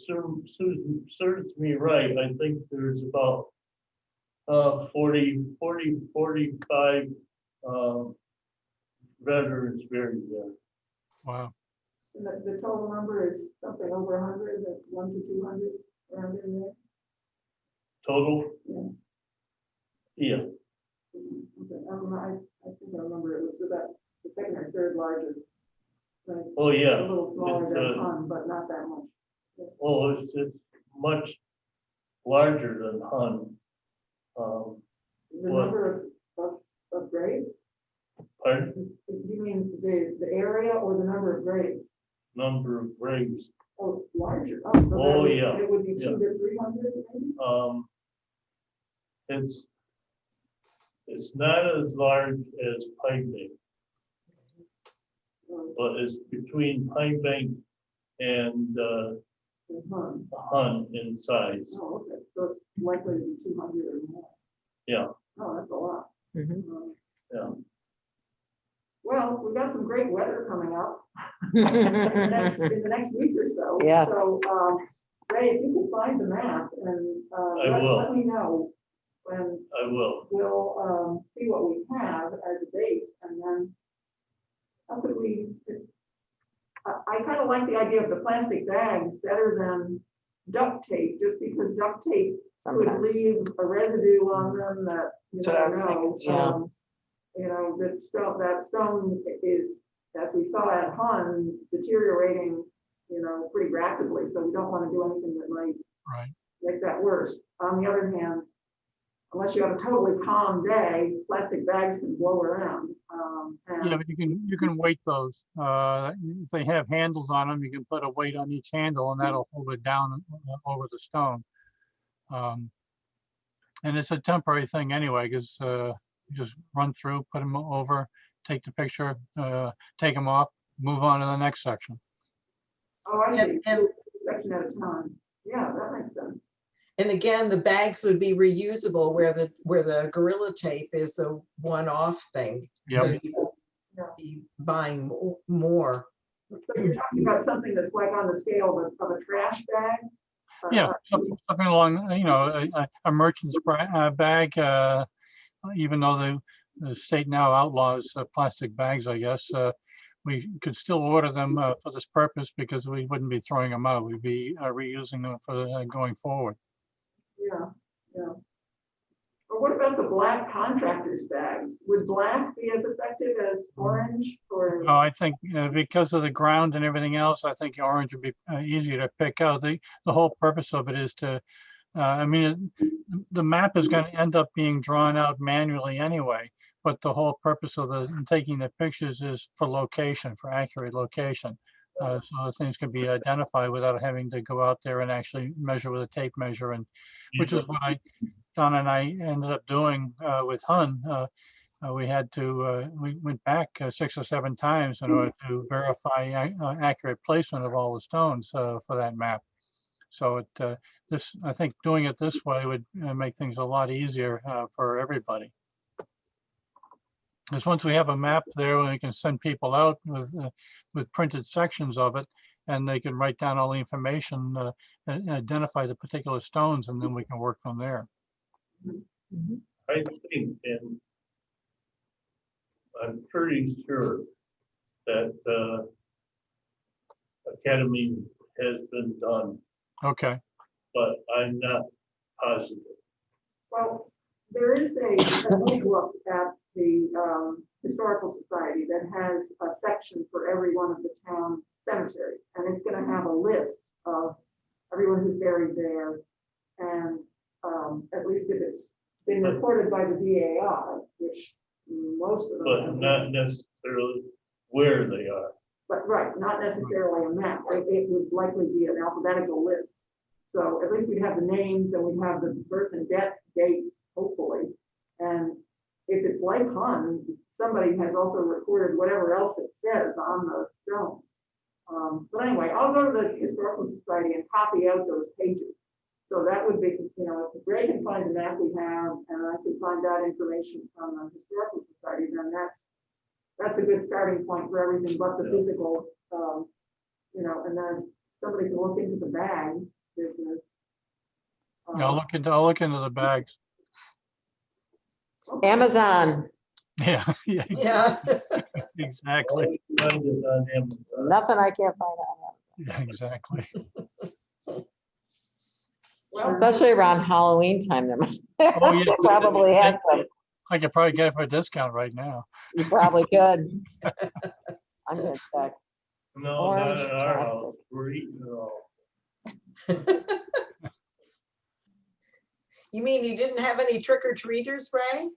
Susan serves me right, I think there's about 45 veterans buried there. Wow. And the total number is something over 100, 1 to 200 around in there. Total? Yeah. Yeah. Okay, I think I remember it was about the second or third largest. Right? Oh, yeah. A little smaller It's, than Hun, but not that much. Oh, it's much larger than Hun. The What? number of graves? Pardon? You mean the area or the number of graves? Number of graves. Oh, larger. Oh, so Oh, that yeah. it would be 2 Yeah. to 300 maybe? It's not as large as Pine Bank, Oh, but it's between Pine Bank and in Hun. Hun in size. Oh, okay, so it's likely to be 200 or more. Yeah. Oh, that's a lot. Mhm. Yeah. Well, we've got some great weather coming up in the next week or so. Yeah. So, Ray, if you can find the map and I will. let me know when I will. we'll see what we have as a base, and then how could we? I kind of like the idea of the plastic bags better than duct tape, just because duct tape could Sometimes. leave a residue on them that you That's what I never was know. thinking, yeah. You know, that stone is, as we saw at Hun, deteriorating, pretty rapidly, so we don't want to do anything that might Right. make that worse. On the other hand, unless you have a totally calm day, plastic bags can blow around. Yeah, but you can weight those. If they have handles on them, you can put a weight on each handle, and that'll hold it down over the stone. And it's a temporary thing anyway, because you just run through, put them over, take the picture, take them off, move on to the next section. Oh, I see. And- Section at a time. Yeah, that makes sense. And again, the bags would be reusable where the Gorilla Tape is a one-off thing. So Yep. you'd be buying more. So you're talking about something that's like on the scale of a trash bag? Yeah, something along, a merchant's bag, even though the state now outlaws plastic bags, I guess, we could still order them for this purpose, because we wouldn't be throwing them out. We'd be reusing them for going forward. Yeah, yeah. Or what about the black contractor's bags? Would black be as effective as orange or? No, I think because of the ground and everything else, I think orange would be easier to pick out. The whole purpose of it is to, the map is going to end up being drawn out manually anyway, but the whole purpose of taking the pictures is for location, for accurate location. So the things can be identified without having to go out there and actually measure with a tape measure, and which is what Don and I ended up doing with Hun. We went back 6 or 7 times in order to verify accurate placement of all the stones for that map. So I think doing it this way would make things a lot easier for everybody. Because once we have a map there, we can send people out with printed sections of it, and they can write down all the information, and identify the particular stones, and then we can work from there. I think, and I'm pretty sure that Academy has been done, Okay, but I'm not positive. Well, there is a look at the Historical Society that has a section for every one of the town cemeteries. And it's gonna have a list of everyone who's buried there. And at least if it's been reported by the VAR, which most of them. But have not necessarily where they are. But right, not necessarily a map. It would likely be an alphabetical list. So at least we'd have the names and we'd have the birth and death dates, hopefully. And if it's like Hun, somebody has also recorded whatever else it says on the stone. But anyway, I'll go to the Historical Society and copy out those pages. So that would be, you know, if Ray can find the map we have, and I can find that information from the Historical Society, then that's a good starting point for everything but the physical, you know, and then somebody can look into the bag business. yeah, I'll look into the bags. Okay. Amazon, Yeah, yeah, Yeah. exactly. Find it on Amazon. nothing I can't find out. Yeah, exactly. Well, Especially around Halloween time, there must Oh, yeah. probably have some. I could probably get it for a discount right now. You probably could. I'm gonna check. No, Orange not in our house. plastic. We're eating it all. You mean you didn't have any trick or treaters, Ray?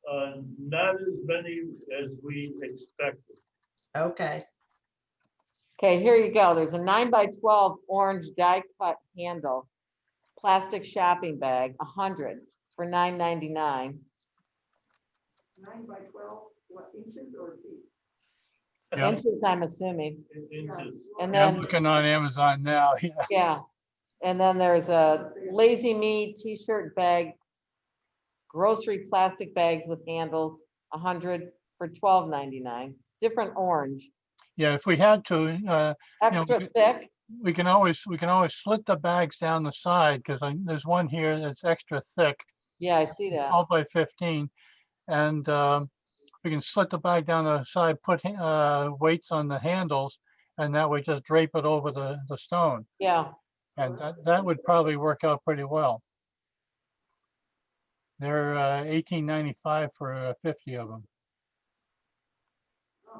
Not as many as we expected. Okay. Okay, here you go. There's a 9x12 orange die cut handle, plastic shopping bag, 100 for $9.99. 9 by 12, what, inches or feet? Yeah. Inches, I'm assuming. Inches. And Yeah, I'm then, looking on Amazon now. Yeah. yeah. And then there's a Lazy Me t-shirt bag, grocery plastic bags with handles, 100 for $12.99. Different orange, Yeah, if we had to, extra thick. we can always slit the bags down the side, because there's one here that's extra thick, Yeah, I see that. 12 by 15. And we can slit the bag down the side, put weights on the handles, and that way just drape it over the stone. Yeah, And that would probably work out pretty well. They're $18.95 for 50 of them.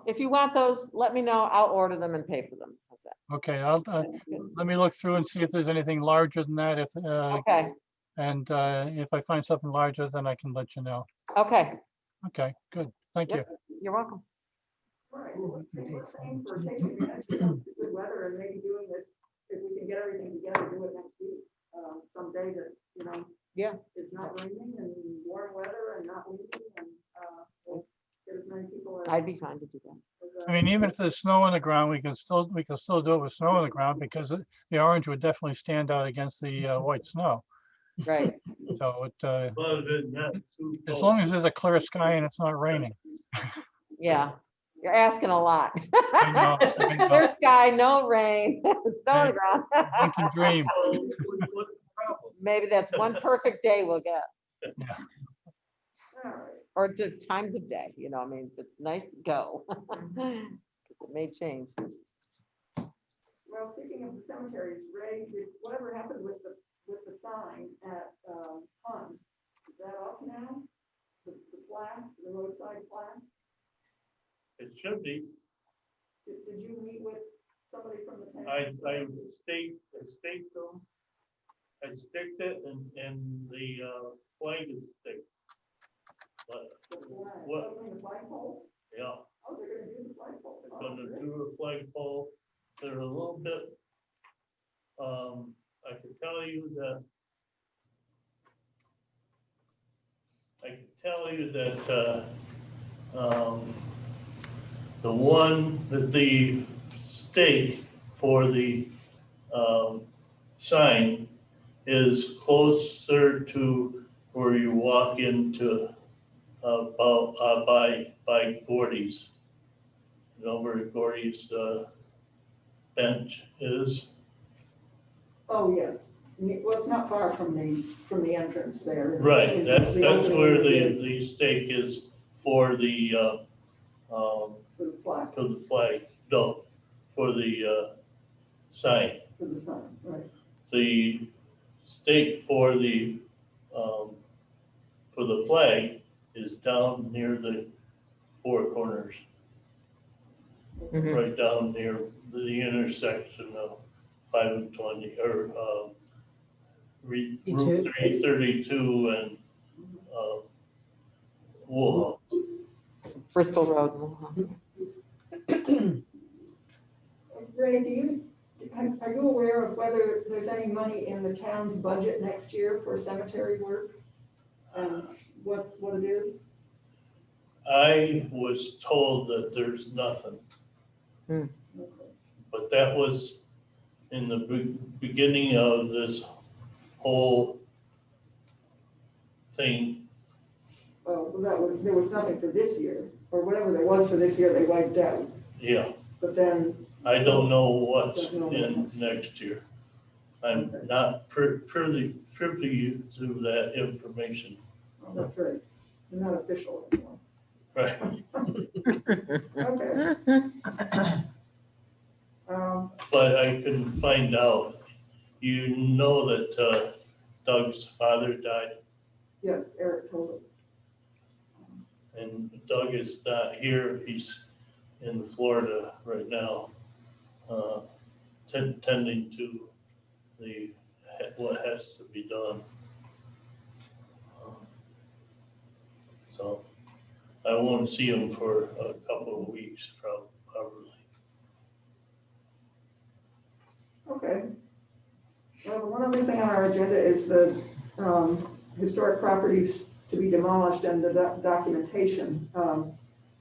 if you want those, let me know. I'll order them and pay for them. How's that? Okay, let me look through and see if there's anything larger than that. Okay, And if I find something larger, then I can let you know. okay. Okay, good. Thank you. Yep, you're welcome. All right, well, we're saying for taking advantage of the good weather and maybe doing this, if we can get everything together, do it next week. Someday that, you know. Yeah. It's not raining and warm weather and not windy and, we'll get as many people as. I'd be fine to do that. I mean, even if there's snow on the ground, we can still do it with snow on the ground, because the orange would definitely stand out against the white snow. Right. So it, But it's not too as cold. long as there's a clear sky and it's not raining. Yeah, you're asking a lot. I know, I know. Clear sky, no rain, snow on the ground. One can dream. What's the problem? Maybe that's one perfect day we'll get, Yeah. All right. or times of day, you know, I mean, if it's nice to go. It may change. Well, speaking of the cemeteries, Ray, whatever happened with the sign at, Hun, is that off now? The plaque, the roadside plaque? It should be. Did you meet with somebody from the town? I staked them. I staked it and the flag is staked. But, The flag, what, something, the flagpole? yeah, Oh, they're gonna do the flagpole. they're Oh, gonna great. do a flagpole. They're a little bit, I can tell you that the one that the stake for the sign is closer to where you walk into by Gordy's. You know where Gordy's, bench is? Oh, yes. Well, it's not far from the entrance there. Right, that's opening where of the stake is for the, For the plaque, for the flag, no, for the, sign. for the sign, right. The stake for the flag is down near the four corners, Mhm. right down near the intersection of 5 and 20, or, Route 332 and, Woolhouse. Bristol Road. Woolhouse. Ray, are you aware of whether there's any money in the town's budget next year for cemetery work? And what it is? I was told that there's nothing, Okay. but that was in the beginning of this whole thing. Oh, well, there was nothing for this year, or whatever there was for this year, they wiped out. Yeah, But then, I don't know what's in next year. I'm not privy to that information. oh, that's right, they're not official anymore. Right. Okay. But I couldn't find out. You know that Doug's father died, Yes, Eric told us. and Doug is not here. He's in Florida right now, tending to what has to be done. So I won't see him for a couple of weeks, probably. Okay. Well, the one other thing on our agenda is the historic properties to be demolished and the documentation.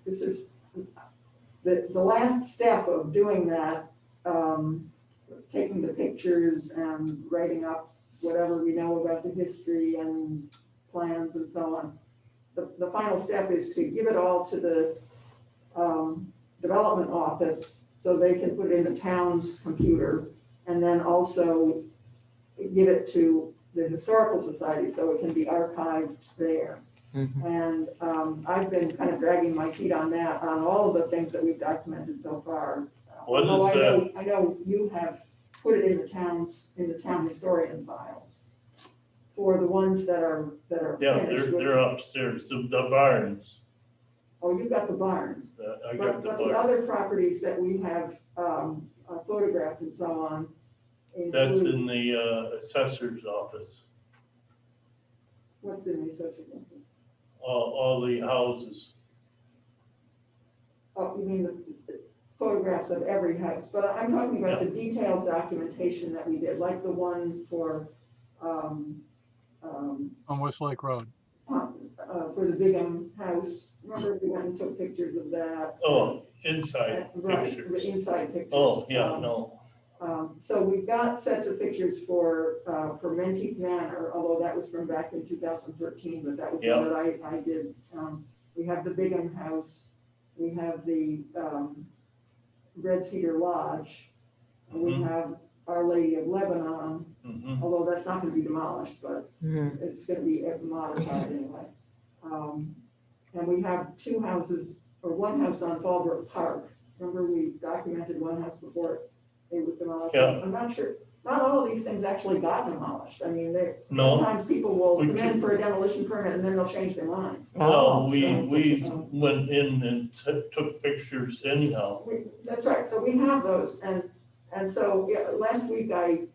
This is the last step of doing that, taking the pictures and writing up whatever we know about the history and plans and so on. The final step is to give it all to the development office so they can put it in the town's computer, and then also give it to the historical society so it can be archived there. Mhm. And I've been kind of dragging my feet on that, on all of the things that we've documented so far. What is Although I know you have put it in the town historian files for the ones that are Yeah, finished. they're upstairs, the barns. Oh, you've got the barns. I got the But the barns. other properties that we have photographed and so on. That's include- in the assessor's office, What's in the assessor's office? all the houses. Oh, you mean the photographs of every house, but I'm talking about the detailed documentation that we did, like the one for On West Lake Road. for the Bigham house. Remember, we went and took pictures of that? Oh, inside Right, the pictures. inside pictures. Oh, yeah, no, So we've got sets of pictures for Menteith Manor, although that was from back in 2013, but that was Yeah. one that I did. We have the Bigham house, we have the Red Cedar Lodge, and we Mhm. have Our Lady of Lebanon, mhm, although that's not gonna be demolished, but Mhm. it's gonna be modified anyway. And we have two houses, or one house on Fallbrook Park. Remember, we documented one house before it was demolished? Yeah. I'm not sure, not all of these things actually got demolished. I mean, No. sometimes people will We come in took- for a demolition permit and then they'll change their mind. well, Oh, we so it's went in and took pictures anyhow. That's right, so we have those, and so, yeah, last week I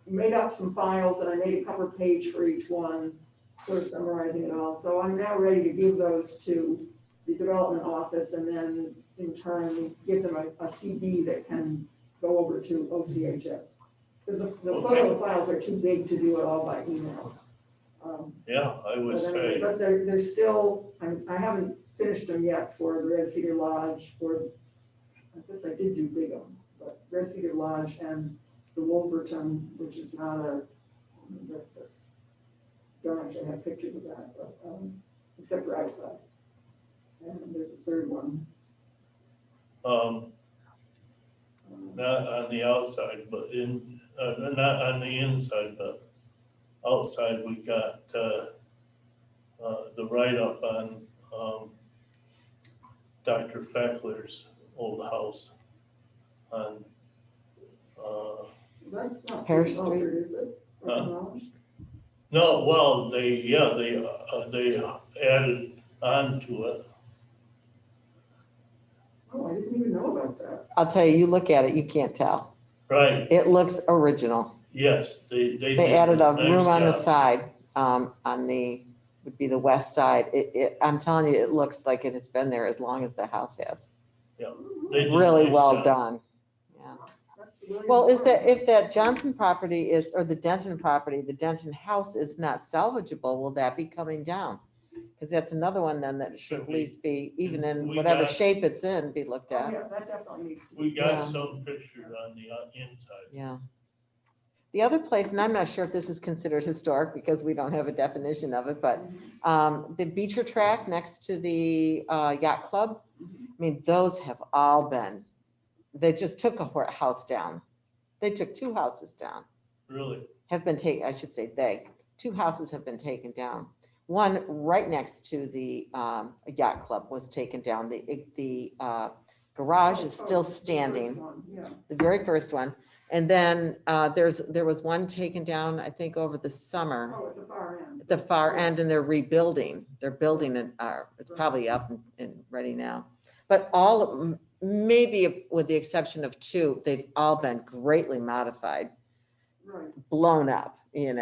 made up some files and I made a cover page for each one, sort of summarizing it all, so I'm now ready to give those to the development office and then in turn give them a CD that can go over to OCHS. Because the Okay. photo files are too big to do it all by email. Yeah, I would But anyway, say, but they're still, I haven't finished them yet for the Red Cedar Lodge, or, I guess I did do Bigham, but Red Cedar Lodge and the Wolverton, which is not that's, don't actually have pictures of that, but, except for outside. And there's a third one. Not on the outside, but not on the inside, but outside, we got, the write-up on, Dr. Feckler's old house on, That's not Pear pretty Street. altered, is it? Or Huh? demolished? no, well, they added on to it. Oh, I didn't even know about that. I'll tell you, you look at it, you can't tell. Right, It looks original. yes, they They did added a nice room on the job. side, on the, would be the west side. I'm telling you, it looks like it has been there as long as the house has. They did a Really nice well job. done. Yeah. That's the William Well, is that, Morris. if that Johnson property is, or the Denton property, the Denton house is not salvageable, will that be coming down? Because that's another one then that should Should at be. least be, even in We whatever got- shape it's in, be looked Oh, at. yeah, that definitely needs to be. We got Yeah. some pictures on the inside. Yeah. The other place, and I'm not sure if this is considered historic because we don't have a definition of it, but the Beecher track next to the yacht club, I mean, those have all been, they just took a house down. They took two houses down, Really, have been taken, I should say two houses have been taken down. One right next to the yacht club was taken down. The garage is still The first standing, one, yeah. the very first one. And then there was one taken down, I think, over the summer. Oh, at the far end. At the far end, and they're rebuilding. They're building it, it's probably up and ready now. But all of them, maybe with the exception of two, they've all been greatly modified, Right. blown up, and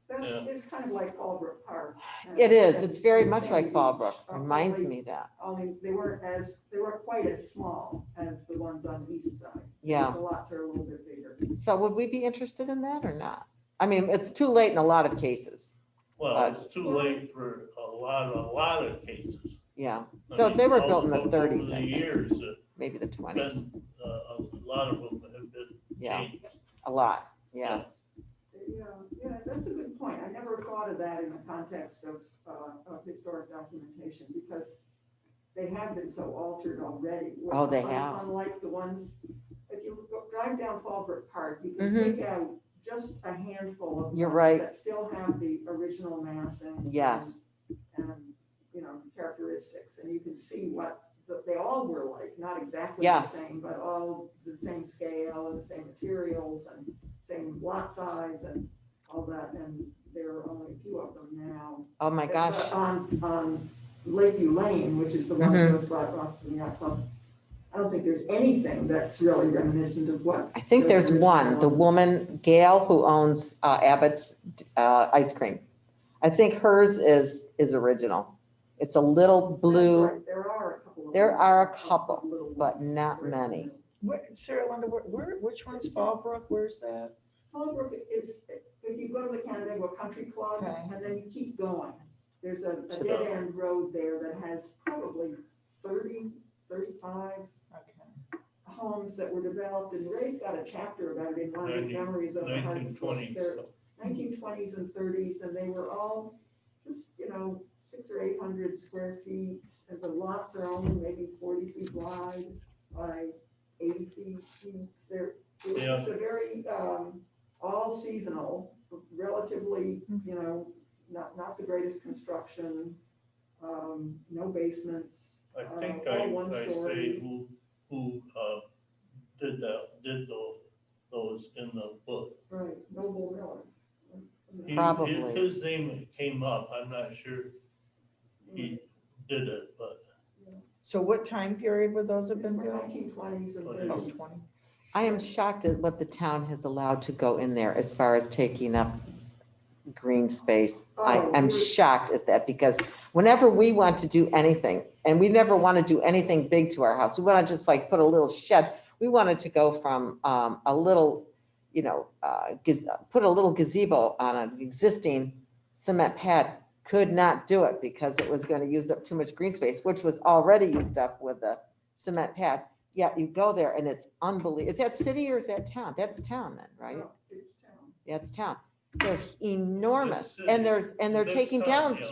That's, Yeah. it's kind of like Fallbrook Park. it is, and- it's very and much like Sandy Fallbrook, Beach. reminds Only- me that, Only they weren't quite as small as the ones on the east side. yeah. The lots are a little bit bigger. So would we be interested in that or not? I mean, it's too late in a lot of cases, well, it's too late for a lot of cases. yeah. I So mean, they were all built in the over thirties, the I think, years, maybe the been, twenties, a lot of them have been yeah, changed. a lot, yes. Yeah, that's a good point. I never thought of that in the context of historic documentation because they have been so altered already. Oh, they have. Unlike the ones, if you drive down Fallbrook Park, you can Mhm. pick out just a handful of You're ones right. that still have the original massing. Yes. And, characteristics, and you can see what they all were like, not exactly the Yes. same, but all the same scale and the same materials and same lot size and all that, and there are only a few of them now. Oh, my gosh. On Lakeview Lane, which is the one that goes right off the yacht club, I don't think there's anything that's really reminiscent of what. I think there's original one, the ones. woman, Gail, who owns Abbott's Ice Cream. I think hers is original. It's a little That's blue, right, there are a couple of. there them, are a couple, little but ones. not many. Sarah Linda, which one's Fallbrook? Where's that? Fallbrook is, if you go to the Canandaigua Country Club, Okay. and then you keep going, there's a So dead end road there that has probably 30, 35 Okay. homes that were developed, and Ray's got a chapter about it in one of his memories of the hardest ones. 1920s. They're 1920s and 30s, and they were all just, 600 or 800 square feet, and the lots are only maybe 40 feet wide by 80 feet deep. They're, it was Yeah. just a very, all seasonal, relatively, not the greatest construction, no basements. I think all one I story. say who did those in the book. Right, Noble Miller. Probably. His name came up, I'm not sure he did it, but So what time period would those have been built? 1920s and Oh, 30s. 20. I am shocked at what the town has allowed to go in there as far as taking up green space. I'm shocked at that because whenever we want to do anything, and we never want to do anything big to our house, we want to just like put a little shed. We wanted to go from a little, put a little gazebo on an existing cement pad. Could not do it because it was going to use up too much green space, which was already used up with the cement pad. Yet you go there and it's unbelievable. Is that city or is that town? That's town then, right? No, it's town. Yeah, it's town. They're enormous, It's, and they're this taking time, down yeah.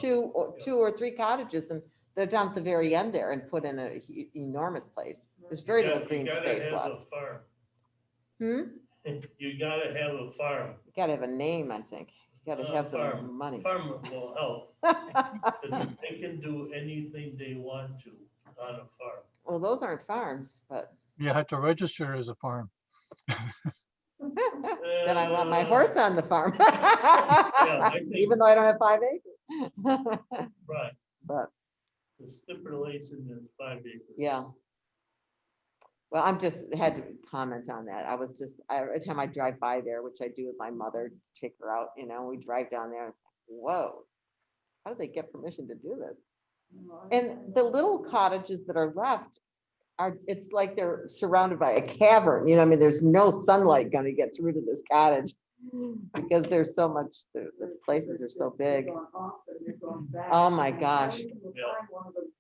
two or three cottages, and they're down at the very end there and put in a enormous place. There's very You little got- green you gotta space have left. a farm. Hmm? You gotta have a farm. You gotta have a name, I think. You gotta have the Farm. money. Farm will help. 'Cause they can do anything they want to on a farm. Well, those aren't farms, but You have to register as a farm. then I want my horse on the farm. I think- Even though I don't have 5 acres. Right, But, the stipulation is 5 acres. yeah. Well, I'm just had to comment on that. I was just, every time I drive by there, which I do with my mother, check her out, we drive down there, and it's like, whoa, how did they get permission to do this? And the little cottages that are left it's like they're surrounded by a cavern, I mean, there's no sunlight gonna get through to this cottage because there's so much, the places are so big. Oh, my gosh. Every single time one of them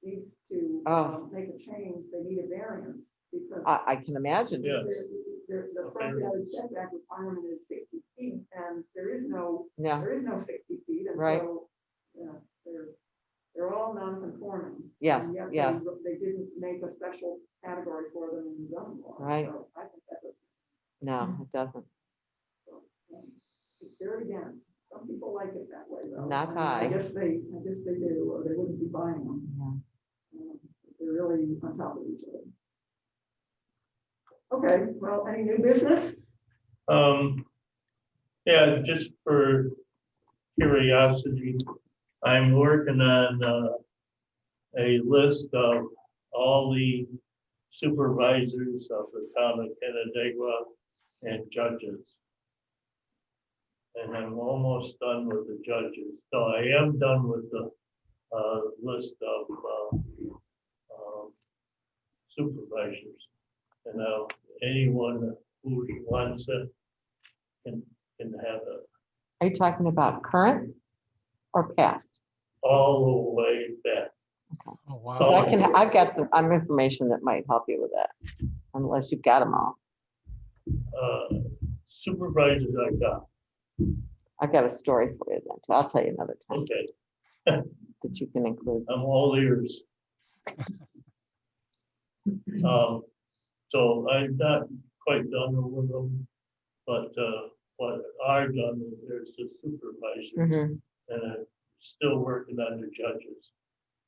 needs to Oh. make a change, they need a variance because I can imagine. Yeah. the front yard setback requirement is 60 feet and there is no Yeah, 60 feet. And Right. so, they're all non-conforming. Yes, and yet yes. They didn't make a special category for them in the zoning law. Right. So I think that was, no, it doesn't. it's very against. Some people like it that way though. Not And I. I guess they do, or they wouldn't be buying them. They're really on top of each other. Okay, well, any new business? Yeah, just for curiosity, I'm working on a list of all the supervisors of the town of Canandaigua and judges. And I'm almost done with the judges. So I am done with the list of supervisors. And now anyone who wants it can have it Are you talking about current or past? all the way back. Oh, wow. So I've got I'm information that might help you with that, unless you've got them all. Supervisors I got, I've got a story for you then, too. I'll tell you another time okay, that you can include. I'm all ears. So I'm not quite done with them, but what I've done, there's the supervisor, Mhm. and I'm still working on the judges.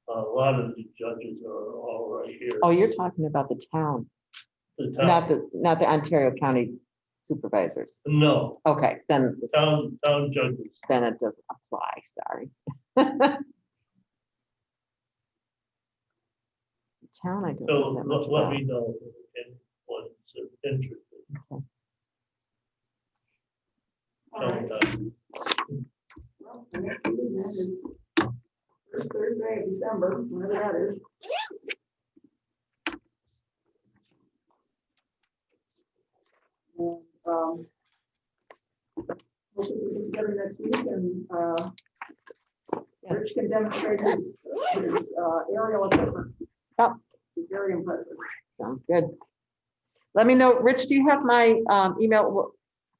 A lot of the judges are all right here. Oh, you're talking about the town, The town, not the Ontario County supervisors. no, Okay, then town judges. it doesn't apply, sorry. Town, I don't So know that much let about. me know if anyone's interested. All right. Sometime. Well, the next meeting then is first Thursday of December, whenever that is. And, we'll see you together next week and, Yeah. Rich can demonstrate his aerial equipment. Yep. It's very impressive. Sounds good. Let me know, Rich, do you have my email? Well,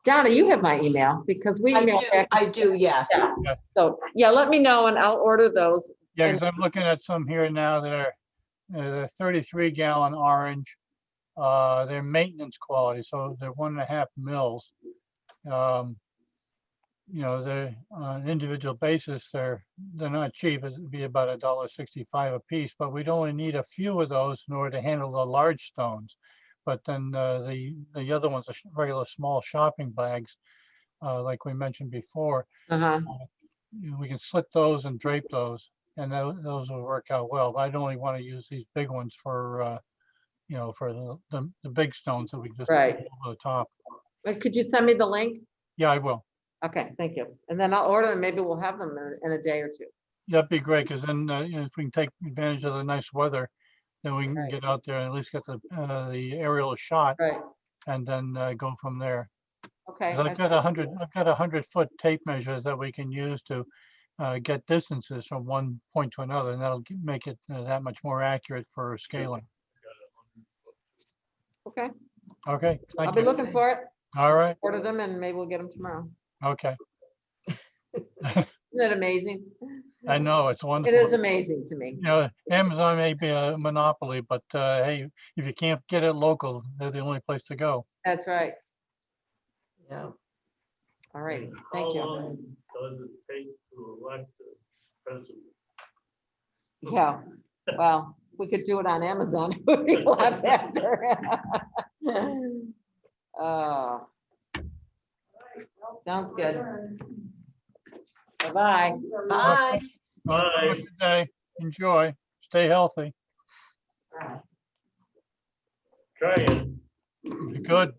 Donna, you have my email because we email back. I do, yes. Yeah. So, yeah, let me know and I'll order those. Yeah, because I'm looking at some here now that are the 33-gallon orange. They're maintenance quality, so they're 1.5 mils. They're on an individual basis, they're not cheap. It'd be about $1.65 a piece, but we'd only need a few of those in order to handle the large stones. But then the other ones are regular small shopping bags, like we mentioned before. Uh-huh. We can slit those and drape those, and those will work out well. But I'd only want to use these big ones for, for the big stones that we just Right. put over the top. Could you send me the link? Yeah, I will. Okay, thank you. And then I'll order them. Maybe we'll have them in a day or two. That'd be great, because then, if we can take advantage of the nice weather, then we can Right. get out there and at least get the aerial shot Right, and then go from there. okay. 'Cause I've got 100-foot tape measures that we can use to get distances from one point to another, and that'll make it that much more accurate for scaling. Okay, Okay, I'll thank be you. looking for it, All right, order them, and maybe we'll get them tomorrow. okay. Isn't that amazing? I know, it's It wonderful. is amazing to me. You know, Amazon may be a monopoly, but hey, if you can't get it local, they're the only place to go. That's right. Yeah. All right, And thank How you. long does it take to elect the president? Yeah, well, we could do it on Amazon. We'd be a lot faster. Oh, sounds good. Bye-bye. Bye. Well, have a good day. Enjoy. Stay healthy. Trying. Good.